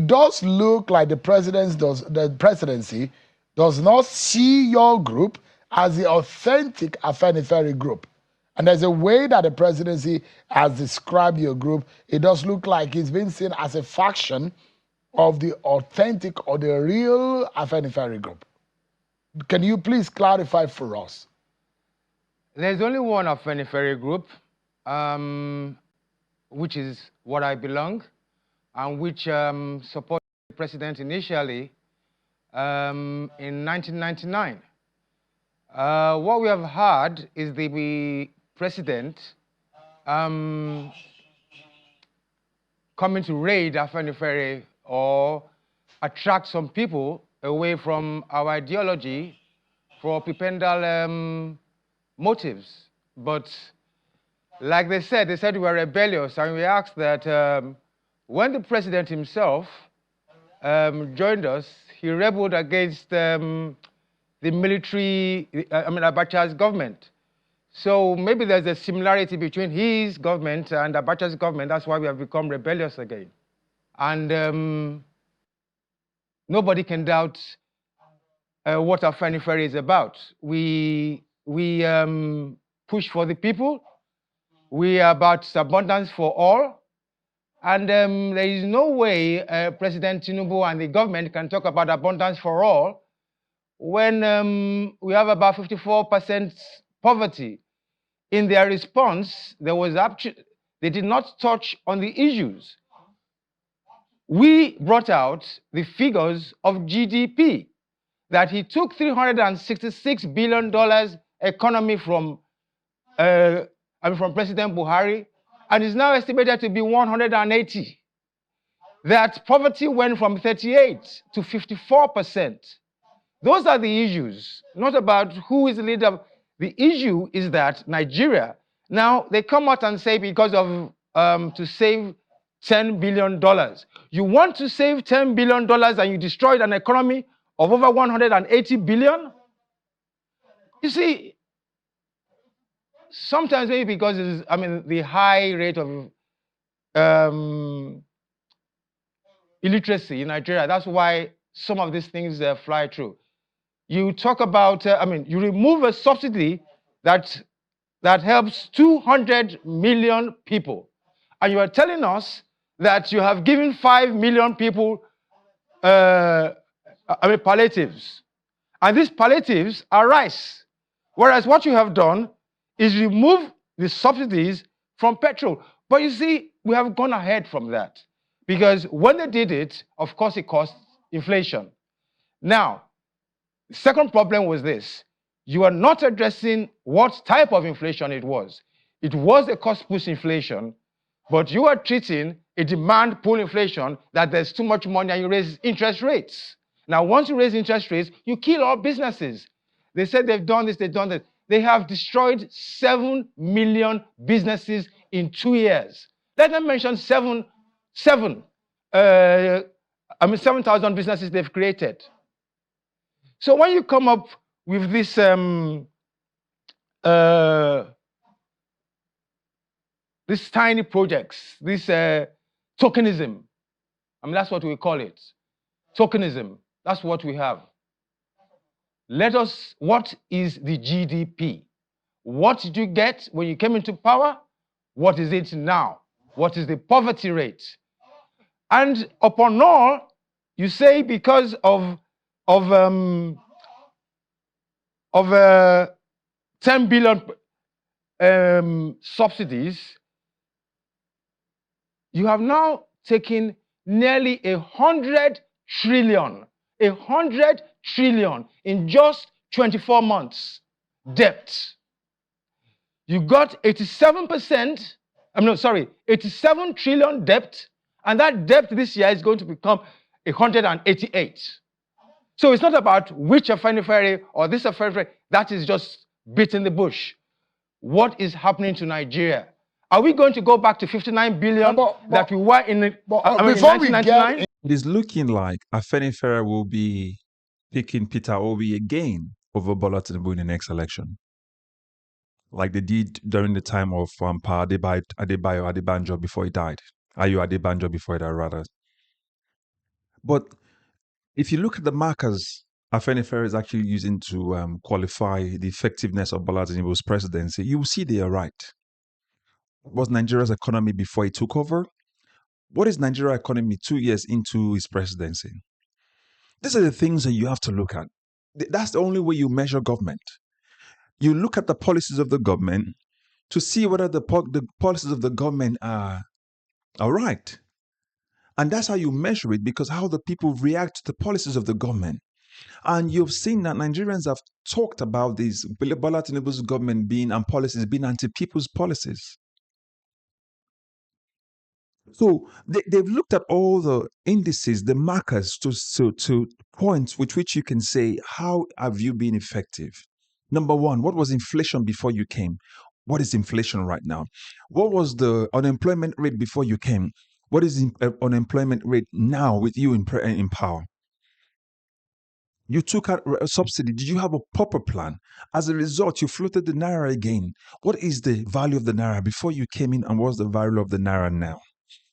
it does look like the presidency does not see your group as the authentic Afenifere group. And there's a way that the presidency has described your group. It does look like it's been seen as a faction of the authentic or the real Afenifere group. Can you please clarify for us? There's only one Afenifere group, which is what I belong, and which supported the president initially in 1999. What we have had is the president coming to raid Afenifere or attract some people away from our ideology for prebendal motives. But like they said we were rebellious, and we asked that when the president himself joined us, he rebelled against the military, Abacha's government. So maybe there's a similarity between his government and Abacha's government. That's why we have become rebellious again. And nobody can doubt what Afenifere is about. We push for the people. We are about abundance for all. And there is no way President Tinubu and the government can talk about abundance for all when we have about 54% poverty. In their response, they did not touch on the issues. We brought out the figures of GDP, that he took $366 billion economy from President Buhari, and is now estimated to be 180. That poverty went from 38 to 54%. Those are the issues, not about who is the leader. The issue is that Nigeria, now they come out and say because of to save $10 billion. You want to save $10 billion and you destroyed an economy of over 180 billion? You see, sometimes maybe because it's, the high rate of illiteracy in Nigeria, that's why some of these things fly through. You talk about, you remove a subsidy that helps 200 million people, and you are telling us that you have given 5 million people palliatives, and these palliatives are rice, whereas what you have done is remove the subsidies from petrol. But you see, we have gone ahead from that, because when they did it, of course, it caused inflation. Now, the second problem was this: you are not addressing what type of inflation it was. It was a cost-push inflation, but you are treating a demand pull inflation, that there's too much money and you raise interest rates. Now, once you raise interest rates, you kill all businesses. They said they've done this, they've done that. They have destroyed 7 million businesses in 2 years. Let them mention 7,000 businesses they've created. So when you come up with this these tiny projects, this tokenism, that's what we call it. Tokenism, that's what we have. What is the GDP? What did you get when you came into power? What is it now? What is the poverty rate? And upon all, you say because of 10 billion subsidies, you have now taken nearly 100 trillion in just 24 months debt. You got 87 trillion debt, and that debt this year is going to become 188. So it's not about which Afenifere or this Afenifere, that is just beating the bush. What is happening to Nigeria? Are we going to go back to 59 billion that we were in, in 1999? It is looking like Afenifere will be picking Peter Obi again over Bola Tinubu in the next election, like they did during the time of Pa Adebayo Adebanjo before he died. Ayo Adebanjo before he died, rather. But if you look at the markers Afenifere is actually using to qualify the effectiveness of Bola Tinubu's presidency, you will see they are right. What was Nigeria's economy before he took over? What is Nigeria's economy 2 years into his presidency? These are the things that you have to look at. That's the only way you measure government. You look at the policies of the government to see whether the policies of the government are right. And that's how you measure it, because how the people react to the policies of the government. And you've seen that Nigerians have talked about these Bola Tinubu's government being and policies being anti-people's policies. So they've looked at all the indices, the markers to points with which you can say, how have you been effective? Number one, what was inflation before you came? What is inflation right now? What was the unemployment rate before you came? What is the unemployment rate now with you in power? You took out a subsidy. Did you have a proper plan? As a result, you floated the Naira again. What is the value of the Naira before you came in, and what's the value of the Naira now?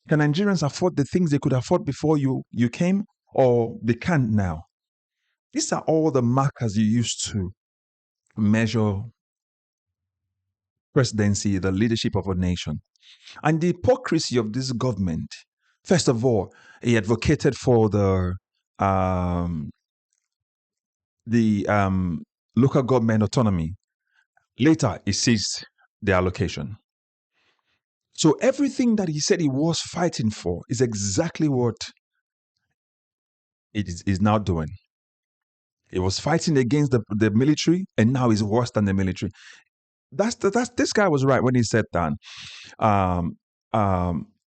Can Nigerians afford the things they could afford before you came, or they can't now? These are all the markers you used to measure presidency, the leadership of a nation. And the hypocrisy of this government, first of all, he advocated for the local government autonomy. Later, he seized the allocation. So everything that he said he was fighting for is exactly what it is now doing. He was fighting against the military, and now he's worse than the military. This guy was right when he said that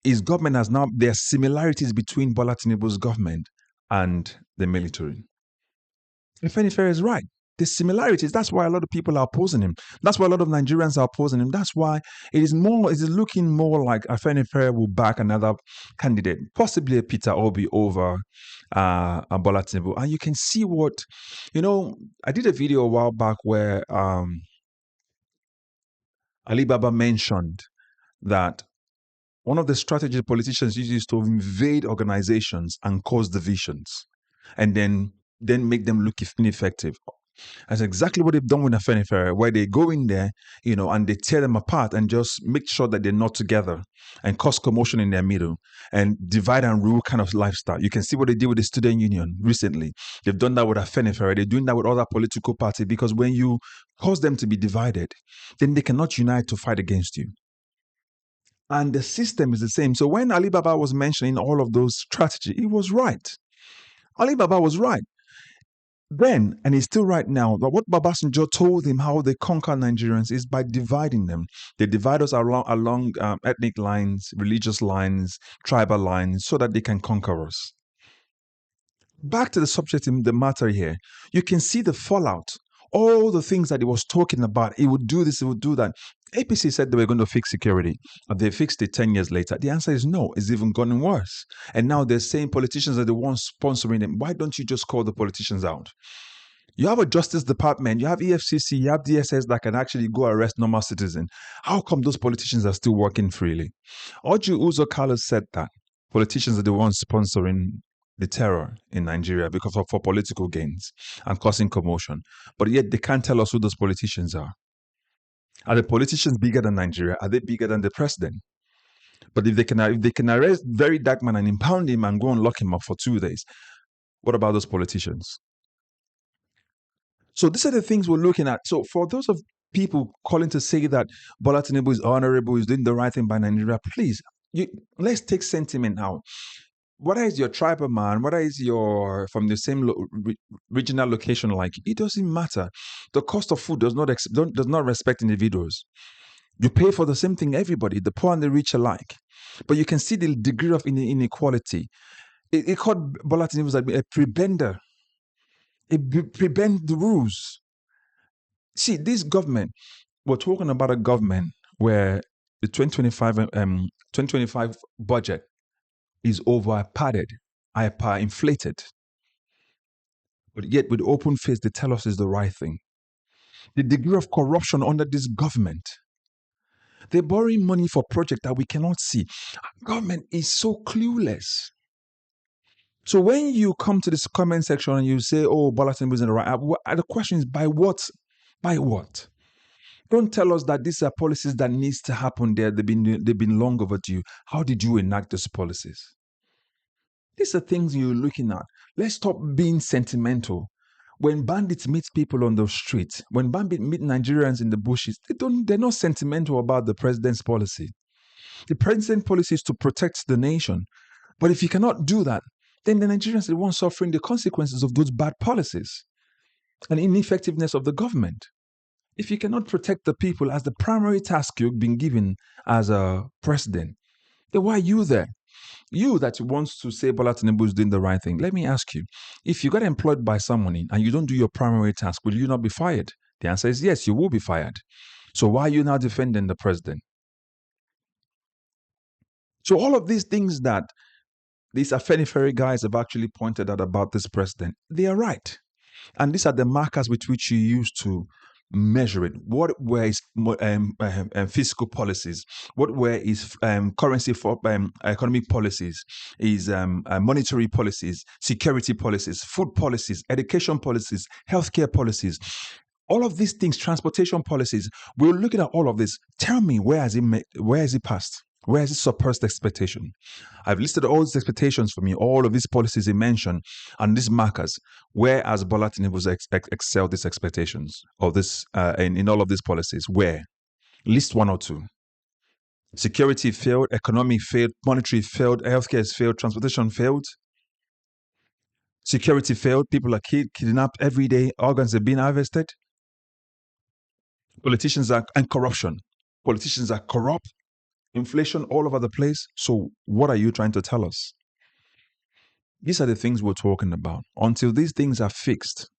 his government has now, there are similarities between Bola Tinubu's government and the military. Afenifere is right. The similarities, that's why a lot of people are opposing him. That's why a lot of Nigerians are opposing him. That's why it is looking more like Afenifere will back another candidate, possibly a Peter Obi over Bola Tinubu. And you can see what, I did a video a while back where Alibaba mentioned that one of the strategies politicians use is to invade organizations and cause divisions, and then make them look ineffective. That's exactly what they've done with Afenifere, where they go in there, and they tear them apart and just make sure that they're not together and cause commotion in their middle and divide and rule kind of lifestyle. You can see what they did with the student union recently. They've done that with Afenifere. They're doing that with other political parties, because when you cause them to be divided, then they cannot unite to fight against you. And the system is the same. So when Alibaba was mentioning all of those strategies, he was right. Alibaba was right then, and he's still right now. But what Babasanjo told him how they conquer Nigerians is by dividing them. They divide us along ethnic lines, religious lines, tribal lines, so that they can conquer us. Back to the subject in the matter here, you can see the fallout. All the things that he was talking about, he would do this, he would do that. APC said they were going to fix security, but they fixed it 10 years later. The answer is no, it's even gotten worse. And now they're saying politicians are the ones sponsoring them. Why don't you just call the politicians out? You have a Justice Department, you have EFCC, you have DSS that can actually go arrest normal citizens. How come those politicians are still working freely? Oju Uzo Carlos said that politicians are the ones sponsoring the terror in Nigeria because for political gains and causing commotion. But yet they can't tell us who those politicians are. Are the politicians bigger than Nigeria? Are they bigger than the president? But if they can arrest very dark man and impound him and go and lock him up for 2 days, what about those politicians? So these are the things we're looking at. So for those of people calling to say that Bola Tinubu is honorable, is doing the right thing by Nigeria, please, let's take sentiment out. Whether it's your tribal man, whether it's your from the same regional location, like it doesn't matter. The cost of food does not respect individuals. You pay for the same thing, everybody, the poor and the rich alike. But you can see the degree of inequality. It called Bola Tinubu a prebender. It prebend the rules. See, this government, we're talking about a government where the 2025 budget is over padded, hyper inflated. But yet, with open face, they tell us is the right thing. The degree of corruption under this government. They're borrowing money for projects that we cannot see. Government is so clueless. So when you come to this comment section and you say, "Oh, Bola Tinubu is in the right," the question is, by what? By what? Don't tell us that these are policies that needs to happen there. They've been long overdue. How did you enact those policies? These are things you're looking at. Let's stop being sentimental. When bandits meet people on the streets, when bandits meet Nigerians in the bushes, they're not sentimental about the president's policy. The president's policy is to protect the nation. But if you cannot do that, then the Nigerians are the ones suffering the consequences of those bad policies and ineffectiveness of the government. If you cannot protect the people as the primary task you've been given as a president, then why are you there? You that wants to say Bola Tinubu is doing the right thing, let me ask you, if you got employed by someone and you don't do your primary task, will you not be fired? The answer is yes, you will be fired. So why are you now defending the president? So all of these things that these Afenifere guys have actually pointed out about this president, they are right. And these are the markers with which you use to measure it. What were his fiscal policies? What were his currency for economic policies? His monetary policies, security policies, food policies, education policies, healthcare policies. All of these things, transportation policies. We're looking at all of this. Tell me, where has he passed? Where has he surpassed expectation? I've listed all these expectations for me, all of these policies he mentioned, and these markers. Where has Bola Tinubu excelled these expectations of this in all of these policies? Where? List one or two. Security failed, economy failed, monetary failed, healthcare has failed, transportation failed. Security failed, people are kidnapped every day, organs are being harvested. And corruption. Politicians are corrupt. Inflation all over the place. So what are you trying to tell us? These are the things we're talking about. Until these things are fixed,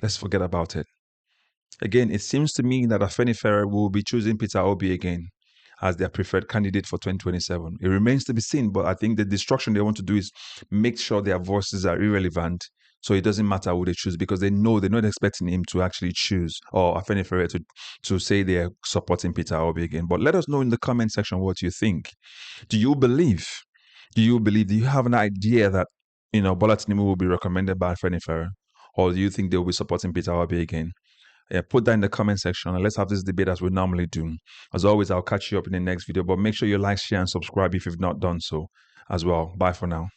let's forget about it. Again, it seems to me that Afenifere will be choosing Peter Obi again as their preferred candidate for 2027. It remains to be seen, but I think the destruction they want to do is make sure their voices are irrelevant. So it doesn't matter who they choose, because they're not expecting him to actually choose, or Afenifere to say they're supporting Peter Obi again. But let us know in the comment section what you think. Do you have an idea that Bola Tinubu will be recommended by Afenifere, or do you think they'll be supporting Peter Obi again? Yeah, put that in the comment section and let's have this debate as we normally do. As always, I'll catch you up in the next video, but make sure you like, share, and subscribe if you've not done so as well. Bye for now.